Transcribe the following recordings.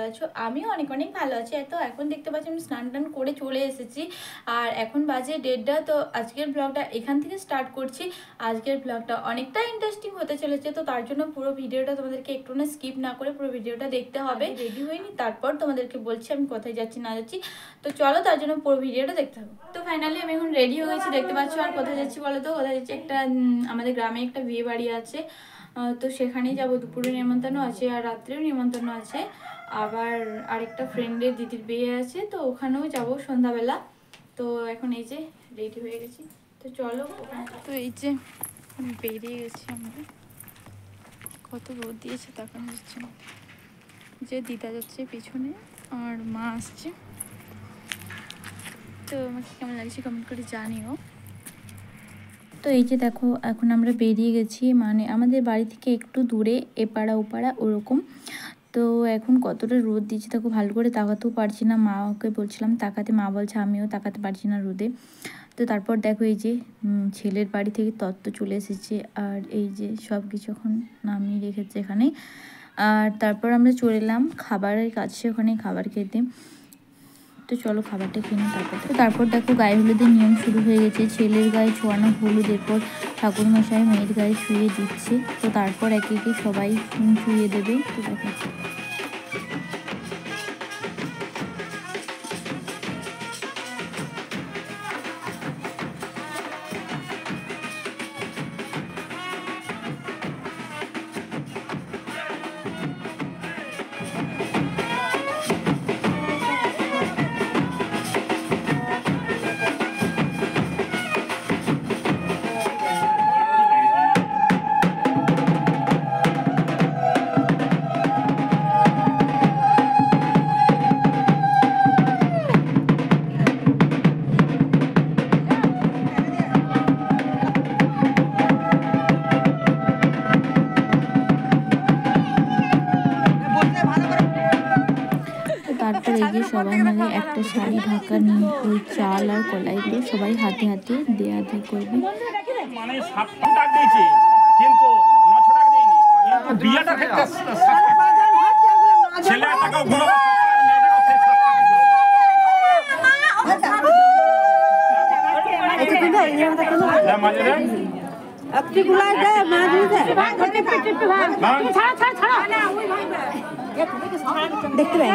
আছো? আমিও অনেক অনেক ভালো আছি। তো এখন দেখতে পাচ্ছি আমি স্নান টান করে চলে এসেছি, আর এখন বাজে 1:30। তো আজকের ব্লগটা এখান থেকে স্টার্ট করছি। আজকের ব্লগটা অনেকটা ইন্টারেস্টিং হতে চলেছে, তো তার জন্য পুরো ভিডিওটা তোমাদেরকে একটু না স্কিপ না করে পুরো ভিডিওটা দেখতে হবে। রেডি হইনি, তারপর তোমাদেরকে বলছি আমি কোথায় যাচ্ছি না যাচ্ছি। তো চলো, তার জন্য পুরো ভিডিওটা দেখতে হবে। তো ফাইনালি আমি এখন রেডি হয়ে গেছি, দেখতে পাচ্ছ। আর কোথায় যাচ্ছি বলো তো? কোথায় যাচ্ছি, একটা আমাদের গ্রামে একটা বিয়ে বাড়ি আছে, তো সেখানেই যাবো। দুপুরে নিমন্ত্রণ আছে আর রাত্রেও নিমন্ত্রণ আছে। আবার আরেকটা ফ্রেন্ডের দিদির বিয়ে আছে, তো ওখানেও যাবো সন্ধ্যাবেলা। তো এখন এই যে রেডি হয়ে গেছি, তো চলো। তো এই যে বেরিয়ে গেছি আমরা। কত রোদ দিয়েছে তাকানো যাচ্ছে না। যে দিদা যাচ্ছে পিছনে আর মা আসছে। তো আমাকে কেমন লাগছে কমেন্ট করে জানিও। তো এই যে দেখো, এখন আমরা বেরিয়ে গেছি, মানে আমাদের বাড়ি থেকে একটু দূরে, এপাড়া ওপাড়া ওরকম। তো এখন কতটা রোদ দিচ্ছে দেখো, ভালো করে তাকাতেও পারছি না। মাকে বলছিলাম তাকাতে, মা বলছে আমিও তাকাতে পারছি না রোদে। তো তারপর দেখো এই যে ছেলের বাড়ি থেকে তত্ত্ব চলে এসেছে, আর এই যে সব কিছু এখন নামিয়ে রেখেছে এখানে। আর তারপর আমরা চলে এলাম খাবারের কাছে, ওখানে খাবার খেতে। তো চলো খাবারটা কিনে তারপর দেখো গায়ে হলুদের নিয়ম শুরু হয়ে গেছে। ছেলের গায়ে ছোঁয়ানো হলুদ, এরপর ঠাকুরমশাই মেয়ের গায়ে ছুঁয়ে দিচ্ছে। তো তারপর একে একে সবাই ছুঁয়ে দেবে। তো দেখো তারপর এই যে সবাই মিলে একটা শাড়ি ঢাকা নিয়ে ওই চাল আর কলাইগুলো সবাই হাতে হাতে দেয়া দিয়ে করবে। মানে 7 টাকা দিয়েছে কিন্তু 9 টাকা দেয়নি। কিন্তু বিয়েটা ক্ষেত্রে ছেলে টাকা গুলো अपनी बुलाए गए माधुरी दे छाड़ा छाड़ा छाड़ा देखते रहे।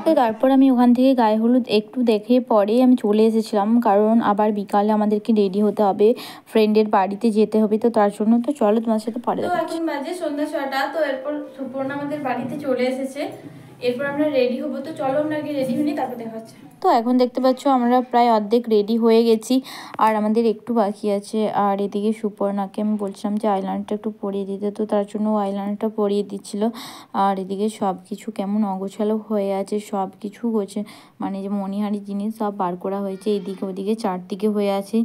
তো তারপর আমি ওখান থেকে গায়ে হলুদ একটু দেখে পরেই আমি চলে এসেছিলাম, কারণ আবার বিকালে আমাদেরকে রেডি হতে হবে, ফ্রেন্ডের বাড়িতে যেতে হবে। তো তার জন্য তো চলো তোমার সাথে পরে দেখা। এখন বাজে সন্ধ্যা 6টা। তো এরপর সুপর্ণা আমাদের বাড়িতে চলে এসেছে, এরপর আমরা রেডি হবো। তো চলো আমরা আগে রেডি হই, তারপর দেখা হচ্ছে। তো এখন দেখতে পাচ্ছ আমরা প্রায় অর্ধেক রেডি হয়ে গেছি, আর আমাদের একটু বাকি আছে। আর এদিকে সুপর্ণাকে আমি বলছিলাম যে আইলাইনারটা একটু পরিয়ে দিতে, তো তার জন্য আইলাইনারটা পরিয়ে দিচ্ছিল। আর এদিকে সব কিছু কেমন অগোছালো হয়ে আছে, সব কিছু গোছে মানে যে মণিহারি জিনিস সব বার করা হয়েছে, এদিকে ওদিকে চারদিকে হয়ে আছে।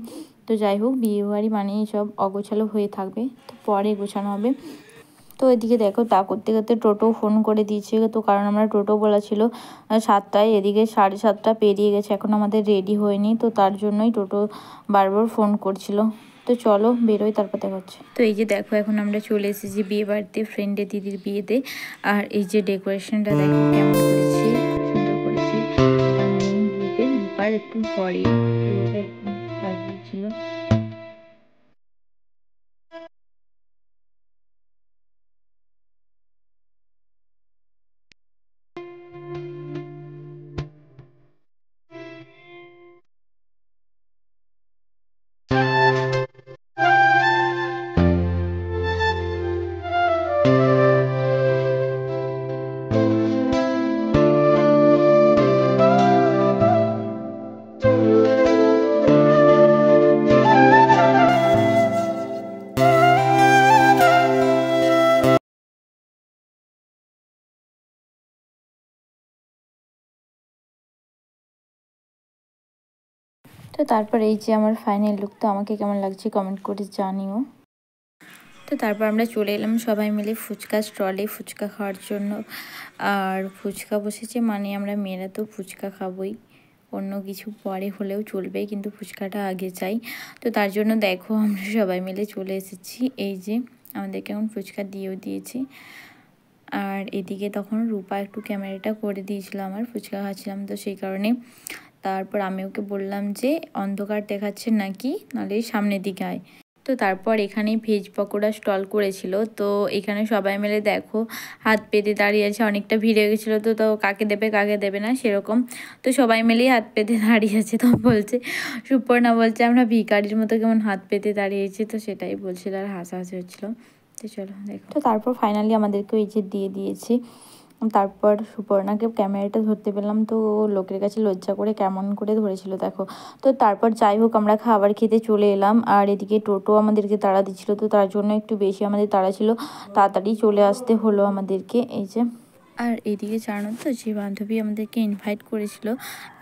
তো যাই হোক, বিয়েবাড়ি মানে সব অগোছালো হয়ে থাকবে, তো পরে গোছানো হবে। তো এদিকে দেখো তা করতে করতে টোটো ফোন করে দিয়েছে, তো কারণ আমরা টোটো বলা ছিল 7টায়, এদিকে 7:30 পেরিয়ে গেছে, এখন আমাদের রেডি হয়নি। তো তার জন্যই টোটো বারবার ফোন করছিল। তো চলো বেরোই, তারপর দেখা হচ্ছে। তো এই যে দেখো এখন আমরা চলে এসেছি বিয়ে বাড়িতে, ফ্রেন্ডের দিদির বিয়েতে। আর এই যে ডেকোরেশনটা দেখো কেমন করেছি, সুন্দর করেছি। একটু পরে ছিল। তো তারপর এই যে আমার ফাইনাল লুক, তো আমাকে কেমন লাগছে কমেন্ট করে জানিও। তো তারপর আমরা চলে এলাম সবাই মিলে ফুচকা স্টলে ফুচকা খাওয়ার জন্য। আর ফুচকা বসেছে মানে আমরা মেয়েরা তো ফুচকা খাবোই, অন্য কিছু পরে হলেও চলবে, কিন্তু ফুচকাটা আগে চাই। তো তার জন্য দেখো আমরা সবাই মিলে চলে এসেছি। এই যে আমাদেরকে এখন ফুচকা দিয়েও দিয়েছি। আর এদিকে তখন রূপা একটু ক্যামেরাটা করে দিয়েছিল, আমার ফুচকা খাচ্ছিলাম তো সেই কারণে। তারপর আমি ওকে বললাম যে অন্ধকার দেখাচ্ছে নাকি, নাহলে সামনের দিকে আয়। তো তারপর এখানে ভেজ পকোড়া স্টল করেছিল, তো এখানে সবাই মিলে দেখো হাত পেতে দাঁড়িয়ে আছে, অনেকটা ভিড় হয়ে গেছিলো, তো কাকে দেবে না সেরকম। তো সবাই মিলেই হাত পেতে দাঁড়িয়ে আছে। তো বলছে সুপর্ণা বলছে আমরা ভিখারির মতো কেমন হাত পেতে দাঁড়িয়েছি, তো সেটাই বলছিল আর হাসাহাসি হচ্ছিলো। তো চলো দেখো। তো তারপর ফাইনালি আমাদেরকে এই যে দিয়ে দিয়েছি। তারপর সুপর্ণাকে ক্যামেরাটা ধরতে পেলাম, তো লোকের কাছে লজ্জা করে কেমন করে ধরেছিল দেখো। তো তারপর যাই হোক আমরা খাবার খেতে চলে এলাম, আর এদিকে টোটো আমাদেরকে তাড়া দিচ্ছিল, তো তার জন্য একটু বেশি আমাদের তাড়া ছিল, তাড়াতাড়ি চলে আসতে হলো আমাদেরকে। এই যে আর এদিকে জানো তো যে বান্ধবী আমাদেরকে ইনভাইট করেছিল,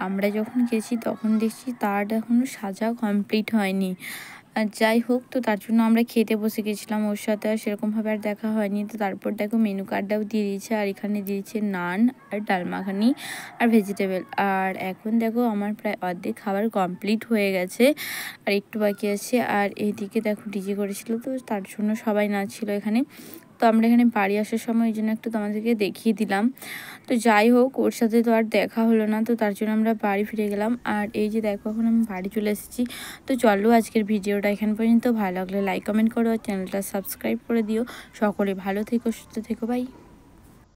আমরা যখন গেছি তখন দেখছি তার এখনও সাজা কমপ্লিট হয়নি। আর যাই হোক, তো তার জন্য আমরা খেতে বসে গেছিলাম, ওর সাথে আর সেরকমভাবে আর দেখা হয়নি। তো তারপর দেখো মেনু কার্ডটাও দিয়ে দিয়েছে, আর এখানে দিয়েছে নান আর ডাল মাখানি আর ভেজিটেবল। আর এখন দেখো আমার প্রায় অর্ধেক খাবার কমপ্লিট হয়ে গেছে, আর একটু বাকি আছে। আর এইদিকে দেখো ডিজে করেছিল, তো তার জন্য সবাই নাচছিল এখানে। তো আমরা এখানে বাড়ি আসার সময় ওই জন্য একটু তোমাদেরকে দেখিয়ে দিলাম। তো যাই হোক, ওর সাথে তো আর দেখা হলো না, তো তার জন্য আমরা বাড়ি ফিরে গেলাম। আর এই যে দেখো এখন আমি বাড়ি চলে এসেছি। তো চলো আজকের ভিডিওটা এখান পর্যন্ত, ভালো লাগলে লাইক কমেন্ট করো আর চ্যানেলটা সাবস্ক্রাইব করে দিও। সকলে ভালো থেকো, সুস্থ থেকো, বাই।